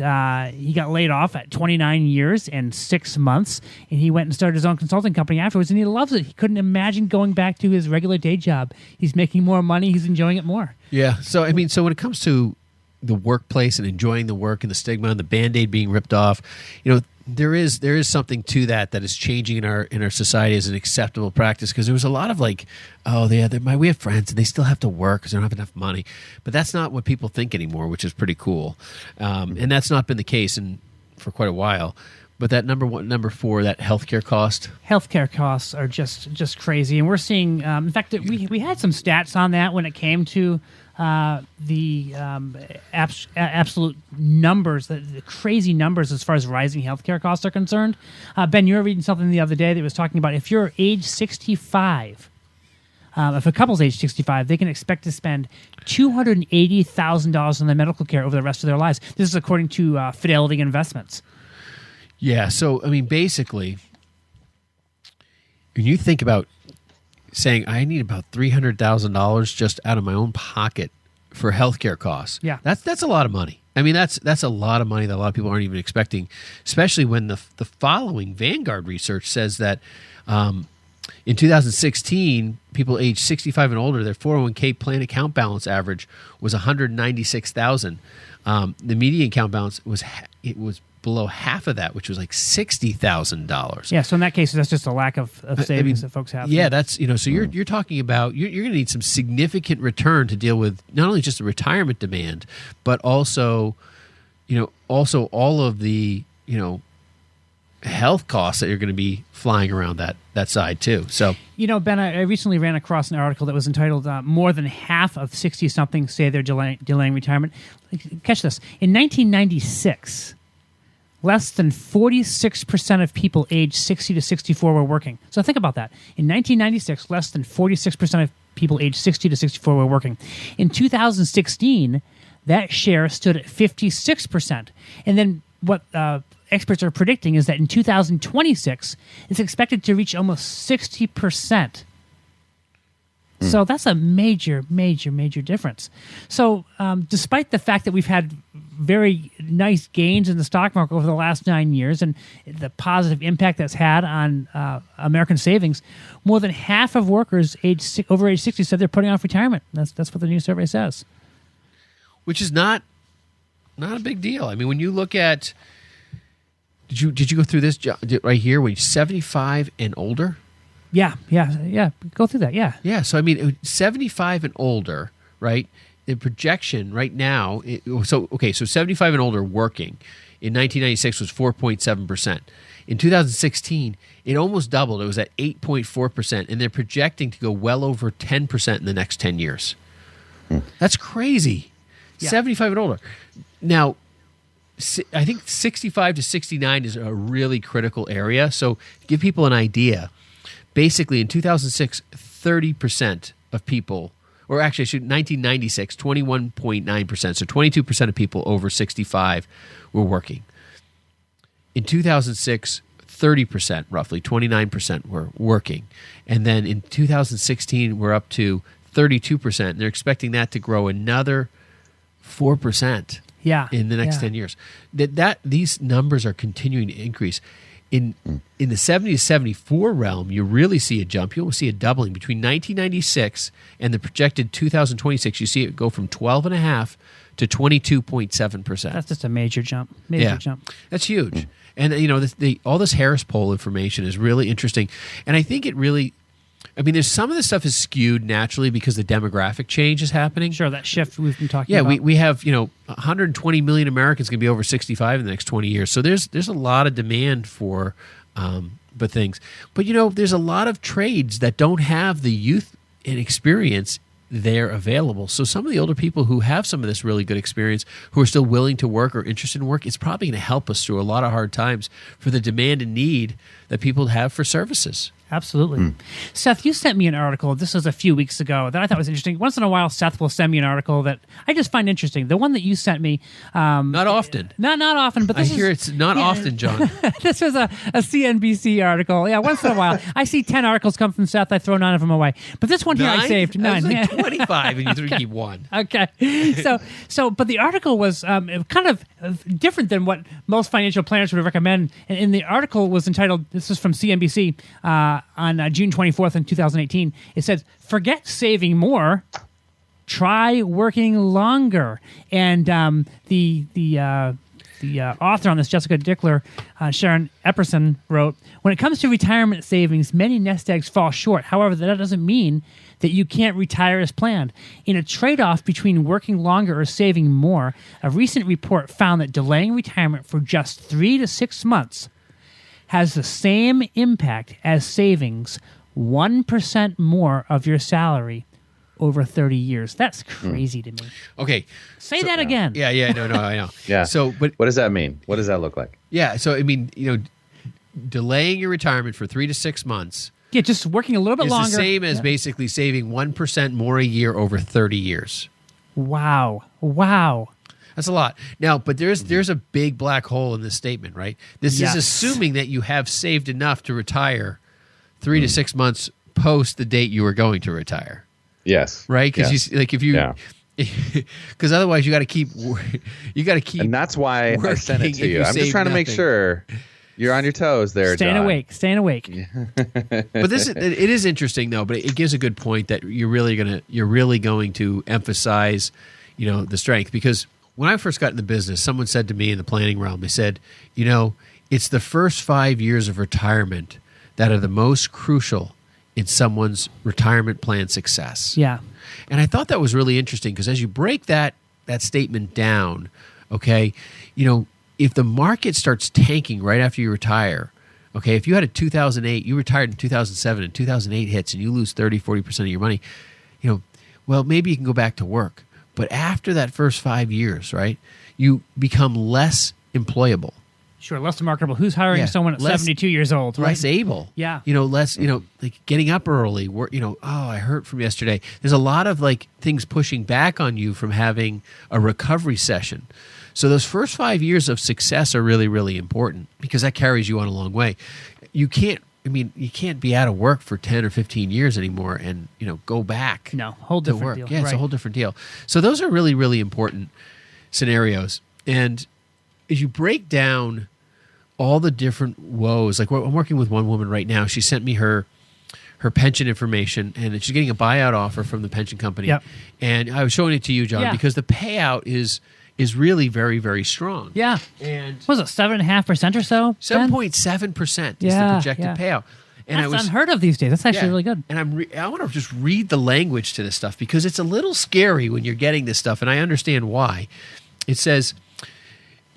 he got laid off at 29 years and 6 months, and he went and started his own consulting company afterwards, and he loves it. He couldn't imagine going back to his regular day job. He's making more money. He's enjoying it more. Yeah. So when it comes to the workplace and enjoying the work and the stigma and the Band-Aid being ripped off, there is something to that is changing in our society as an acceptable practice, because there was a lot of we have friends and they still have to work because they don't have enough money, but that's not what people think anymore, which is pretty cool, and that's not been the case for quite a while. But that number four, that healthcare costs are just crazy, and we're seeing. In fact, we had some stats on that when it came to the absolute numbers, the crazy numbers as far as rising healthcare costs are concerned. Ben, you were reading something the other day that was talking about if you're age 65, if a couple's age 65, they can expect to spend $280,000 on their medical care over the rest of their lives. This is according to Fidelity Investments. Yeah, so basically, when you think about saying I need about $300,000 just out of my own pocket for healthcare costs. Yeah, that's a lot of money. That's a lot of money that a lot of people aren't even expecting, especially when the following Vanguard research says that in 2016, people aged 65 and older, their 401k plan account balance average was $196,000. The median account balance was below half of that, which was like $60,000. Yeah, so in that case, that's just a lack of savings that folks have. Yeah, that's so you're talking about you're going to need some significant return to deal with not only just the retirement demand, but also all of the health costs that you're going to be flying around that side too. So Ben, I recently ran across an article that was entitled "More than half of 60-somethings say they're delaying retirement." Catch this: in 1996. Less than 46% of people aged 60 to 64 were working. So think about that. In 1996, less than 46% of people aged 60 to 64 were working. In 2016, that share stood at 56%. And then what experts are predicting is that in 2026, it's expected to reach almost 60%. So that's a major, major, major difference. So despite the fact that we've had very nice gains in the stock market over the last 9 years and the positive impact that's had on American savings, more than half of workers over age 60 said they're putting off retirement. That's what the new survey says. Which is not a big deal. I mean, when you look at, did you go through this right here? When you're 75 and older? Yeah. Go through that, yeah. Yeah, so I mean, 75 and older, right? The projection right now, so 75 and older working in 1996 was 4.7%. In 2016, it almost doubled. It was at 8.4%, and they're projecting to go well over 10% in the next 10 years. That's crazy. Yeah. 75 and older. Now, I think 65 to 69 is a really critical area. So to give people an idea, basically in 2006, 30% of people, or actually 1996, 21.9%. So 22% of people over 65 were working. In 2006, 30%, roughly 29% were working. And then in 2016, we're up to 32%. And they're expecting that to grow another 4% in the next 10 years. These numbers are continuing to increase. In the 70 to 74 realm, you really see a jump. You'll see a doubling between 1996 and the projected 2026. You see it go from 12.5% to 22.7%. That's just a major jump. Jump. That's huge. And all this Harris poll information is really interesting. And I think it really, there's some of this stuff is skewed naturally because the demographic change is happening. Sure, that shift we've been talking about. Yeah, we have 120 million Americans going to be over 65 in the next 20 years. So there's a lot of demand for things. But there's a lot of trades that don't have the youth and experience there available. So some of the older people who have some of this really good experience, who are still willing to work or interested in work, it's probably going to help us through a lot of hard times for the demand and need that people have for services. Absolutely. Seth, you sent me an article, this was a few weeks ago, that I thought was interesting. Once in a while, Seth will send me an article that I just find interesting. The one that you sent me... not often. Not often, but this I hear it's not often, John. This was a CNBC article. Yeah, once in a while. I see 10 articles come from Seth, I throw 9 of them away. But this one here I saved 9. Like 25 and you keep 1. Okay. But the article was kind of different than what most financial planners would recommend. And the article was entitled, this is from CNBC, on June 24th in 2018, it says, "Forget saving more, try working longer." And the author on this, Jessica Dickler, Sharon Epperson, wrote, "When it comes to retirement savings, many nest eggs fall short. However, that doesn't mean that you can't retire as planned. In a trade-off between working longer or saving more, a recent report found that delaying retirement for just 3 to 6 months has the same impact as savings 1% more of your salary over 30 years. That's crazy to me. Okay. Say that again. Yeah, no, I know. Yeah. So, but what does that mean? What does that look like? Yeah, so delaying your retirement for 3 to 6 months. Yeah, just working a little bit longer. Is the same as basically saving 1% more a year over 30 years. Wow. That's a lot. Now, but there's a big black hole in this statement, right? This is assuming that you have saved enough to retire 3 to 6 months post the date you were going to retire. Yes. Right? Because because otherwise you got to keep. And that's why I sent it to you. I'm just trying to make sure you're on your toes there, Staying John. awake. But it is interesting though. But it gives a good point that you're really going to emphasize, the strength, because when I first got in the business, someone said to me in the planning realm, they said, it's the first 5 years of retirement that are the most crucial in someone's retirement plan success. Yeah. And I thought that was really interesting because as you break that statement down, okay, if the market starts tanking right after you retire, okay, if you had a 2008, you retired in 2007 and 2008 hits and you lose 30, 40% of your money, well, maybe you can go back to work. But after that first 5 years, right, you become less employable. Sure, less marketable. Who's hiring someone at 72 years old, right? Less able. Yeah. Less, like getting up early. I hurt from yesterday. There's a lot of like things pushing back on you from having a recovery session. So those first 5 years of success are really, really important because that carries you on a long way. You can't be out of work for 10 or 15 years anymore and, go back. No, whole different work. deal. Yeah, it's a whole different deal. So those are really, really important scenarios. And as you break down all the different woes, like I'm working with one woman right now. She sent me her pension information, and she's getting a buyout offer from the pension company. Yep. And I was showing it to you, John, because the payout is really very, very strong. Yeah. And what was it, 7.5% or so? 7.7% is the projected payout. And that's unheard of these days. That's actually really good. And I want to just read the language to this stuff because it's a little scary when you're getting this stuff, and I understand why. It says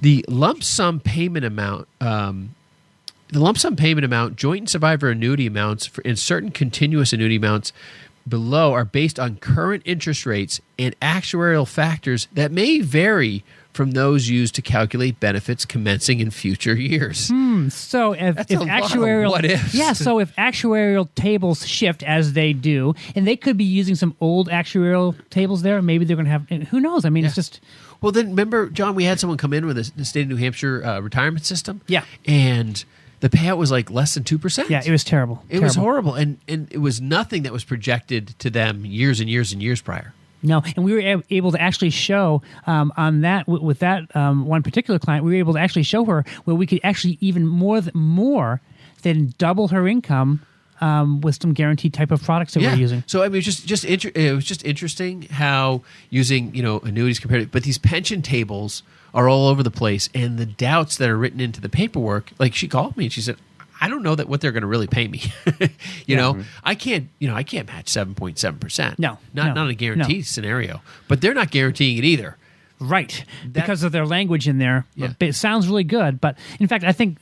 the lump sum payment amount, joint and survivor annuity amounts in certain continuous annuity amounts below are based on current interest rates and actuarial factors that may vary from those used to calculate benefits commencing in future years. So if actuarial, what ifs. So if actuarial tables shift as they do, and they could be using some old actuarial tables there, maybe they're going to have. Who knows? I mean, it's just. Well, then remember, John, we had someone come in with the state of New Hampshire retirement system. Yeah, and the payout was like less than 2%. Yeah, it was terrible. It was horrible, and it was nothing that was projected to them years and years and years prior. No, and we were able to actually show on that with that one particular client, we were able to actually show her where we could actually even more than double her income with some guaranteed type of products that we're using. So I mean, it was just interesting how using annuities compared, but these pension tables are all over the place, and the doubts that are written into the paperwork. Like she called me and she said, I don't know what they're going to really pay me. I can't match 7.7%. No, not in a guarantee scenario. But they're not guaranteeing it either. Right, because of their language in there. Yeah. It sounds really good, but in fact, I think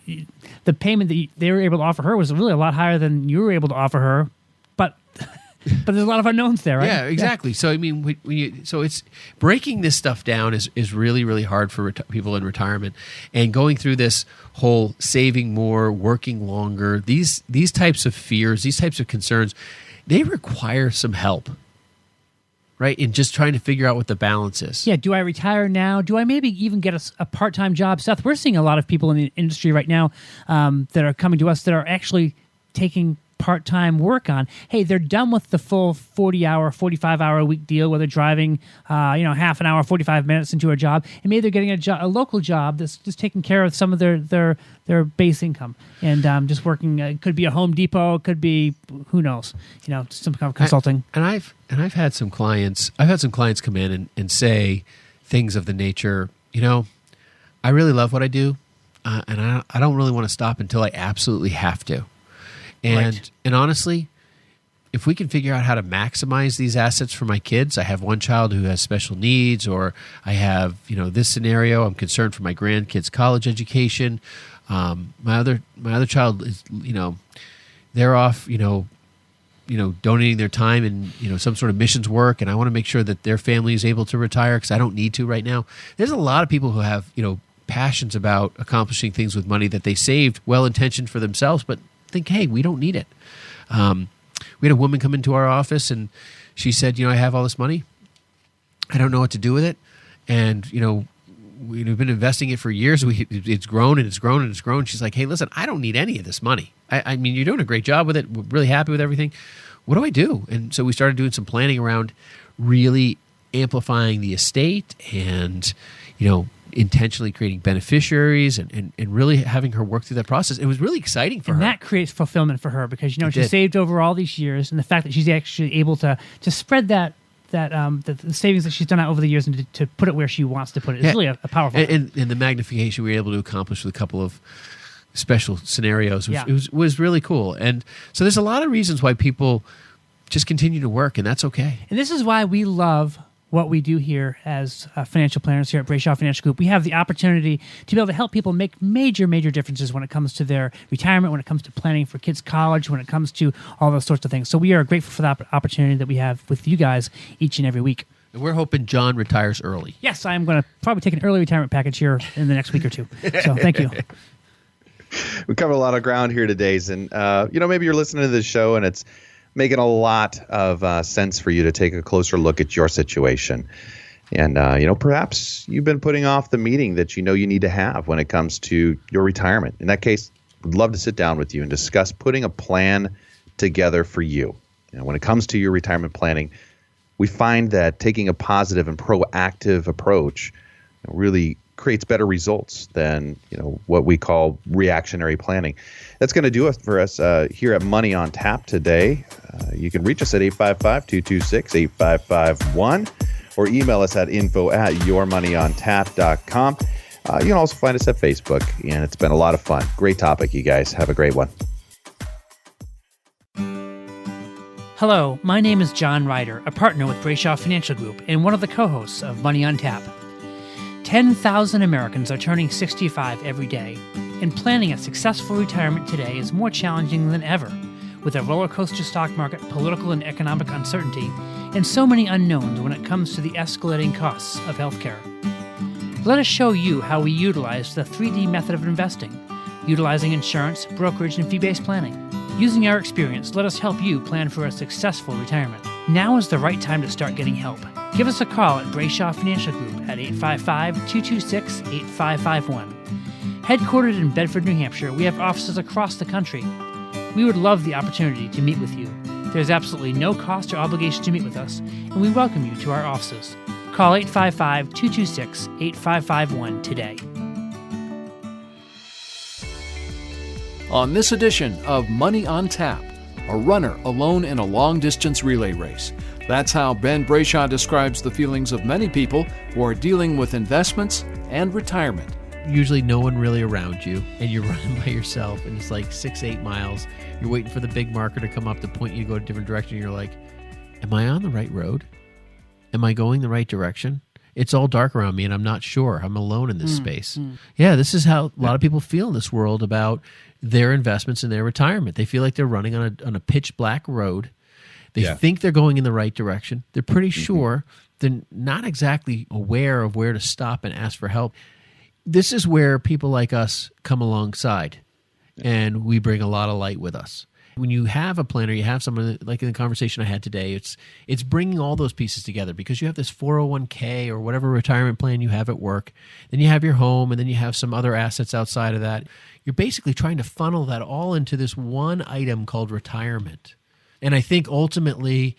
the payment that they were able to offer her was really a lot higher than you were able to offer her. But there's a lot of unknowns there, right? Yeah, exactly. So I mean, so it's breaking this stuff down is really, really hard for people in retirement, and going through this whole saving more, working longer. These types of fears, these types of concerns, they require some help. Right, in just trying to figure out what the balance is. Yeah, do I retire now? Do I maybe even get a part-time job? Seth, we're seeing a lot of people in the industry right now that are coming to us that are actually taking part-time work on. Hey, they're done with the full 40-hour, 45-hour a week deal where they're driving, half an hour, 45 minutes into a job, and maybe they're getting a local job that's just taking care of some of their base income and just working. It could be a Home Depot, it could be who knows, some kind of consulting. I've had some clients. I've had some clients come in and say things of the nature, I really love what I do, and I don't really want to stop until I absolutely have to. And honestly, if we can figure out how to maximize these assets for my kids, I have one child who has special needs, or I have this scenario. I'm concerned for my grandkids' college education. My other child is they're off donating their time in some sort of missions work, and I want to make sure that their family is able to retire because I don't need to right now. There's a lot of people who have passions about accomplishing things with money that they saved, well-intentioned for themselves, but think, hey, we don't need it. We had a woman come into our office and she said, I have all this money. I don't know what to do with it. And, we've been investing it for years. It's grown and it's grown and it's grown. She's like, hey, listen, I don't need any of this money. I mean, you're doing a great job with it. We're really happy with everything. What do I do? And so we started doing some planning around really amplifying the estate and, intentionally creating beneficiaries and really having her work through that process. It was really exciting for her. And that creates fulfillment for her because, she saved over all these years, and the fact that she's actually able to spread that the savings that she's done out over the years and to put it where she wants to put it. It's really a powerful thing. And the magnification we were able to accomplish with a couple of special scenarios was really cool. And so there's a lot of reasons why people just continue to work, and that's okay. And this is why we love what we do here as financial planners here at Brayshaw Financial Group. We have the opportunity to be able to help people make major differences when it comes to their retirement, when it comes to planning for kids' college, when it comes to all those sorts of things. So we are grateful for the opportunity that we have with you guys each and every week. And we're hoping John retires early. Yes, I'm going to probably take an early retirement package here in the next week or two. So thank you. We covered a lot of ground here today, and maybe you're listening to this show and it's making a lot of sense for you to take a closer look at your situation. And, perhaps you've been putting off the meeting that you need to have when it comes to your retirement. In that case, we'd love to sit down with you and discuss putting a plan together for you. When it comes to your retirement planning, we find that taking a positive and proactive approach really creates better results than what we call reactionary planning. That's going to do it for us here at Money on Tap today. You can reach us at 855-226-8551 or email us at info@yourmoneyontap.com. You can also find us at Facebook, and it's been a lot of fun. Great topic, you guys. Have a great one. Hello, my name is John Ryder, a partner with Brayshaw Financial Group and one of the co-hosts of Money on Tap. 10,000 Americans are turning 65 every day, and planning a successful retirement today is more challenging than ever, with a roller coaster stock market, political and economic uncertainty, and so many unknowns when it comes to the escalating costs of healthcare. Let us show you how we utilize the 3D method of investing, utilizing insurance, brokerage, and fee-based planning. Using our experience, let us help you plan for a successful retirement. Now is the right time to start getting help. Give us a call at Brayshaw Financial Group at 855-226-8551. Headquartered in Bedford, New Hampshire, we have offices across the country. We would love the opportunity to meet with you. There's absolutely no cost or obligation to meet with us, and we welcome you to our offices. Call 855-226-8551 today. On this edition of Money on Tap, a runner alone in a long-distance relay race. That's how Ben Brayshaw describes the feelings of many people who are dealing with investments and retirement. Usually no one really around you, and you're running by yourself, and it's like 6-8 miles. You're waiting for the big marker to come up to point you to go a different direction. You're like, am I on the right road? Am I going the right direction? It's all dark around me, and I'm not sure. I'm alone in this space. Yeah, this is how a lot of people feel in this world about their investments and their retirement. They feel like they're running on a pitch black road. They think they're going in the right direction. They're pretty sure. They're not exactly aware of where to stop and ask for help. This is where people like us come alongside, and we bring a lot of light with us. When you have a planner, you have someone like in the conversation I had today, it's bringing all those pieces together because you have this 401k or whatever retirement plan you have at work. Then you have your home, and then you have some other assets outside of that. You're basically trying to funnel that all into this one item called retirement. And I think ultimately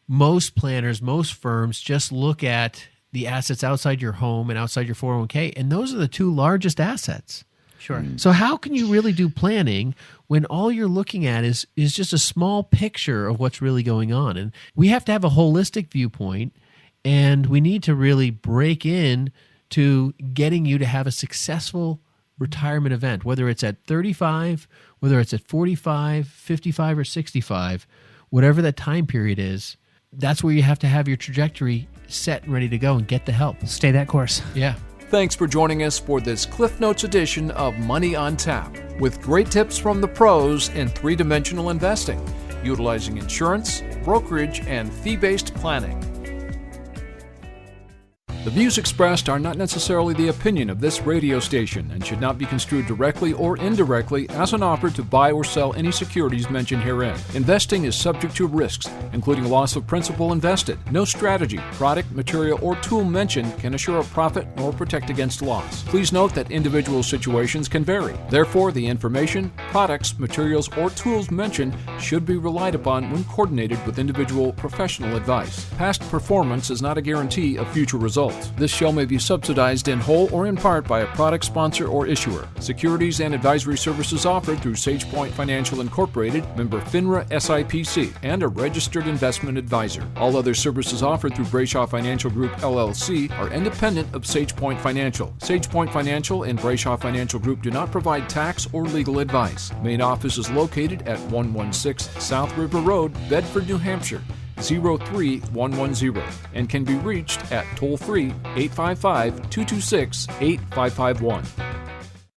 most planners, most firms just look at the assets outside your home and outside your 401k, and those are the two largest assets. Sure. So how can you really do planning when all you're looking at is just a small picture of what's really going on? And we have to have a holistic viewpoint, and we need to really break in to getting you to have a successful retirement event, whether it's at 35, whether it's at 45, 55, or 65, whatever that time period is. That's where you have to have your trajectory set and ready to go and get the help. Stay that course. Yeah. Thanks for joining us for this Cliff Notes edition of Money on Tap, with great tips from the pros in three-dimensional investing, utilizing insurance, brokerage, and fee-based planning. The views expressed are not necessarily the opinion of this radio station and should not be construed directly or indirectly as an offer to buy or sell any securities mentioned herein. Investing is subject to risks, including loss of principal invested. No strategy, product, material, or tool mentioned can assure a profit nor protect against loss. Please note that individual situations can vary. Therefore, the information, products, materials, or tools mentioned should be relied upon when coordinated with individual professional advice. Past performance is not a guarantee of future results. yields. This show may be subsidized in whole or in part by a product sponsor or issuer. Securities and advisory services offered through SagePoint Financial Incorporated, member FINRA SIPC, and a registered investment advisor. All other services offered through Brayshaw Financial Group LLC are independent of SagePoint Financial. SagePoint Financial and Brayshaw Financial Group do not provide tax or legal advice. Main office is located at 116 South River Road, Bedford, New Hampshire, 03110, and can be reached at toll-free 855-226-8551.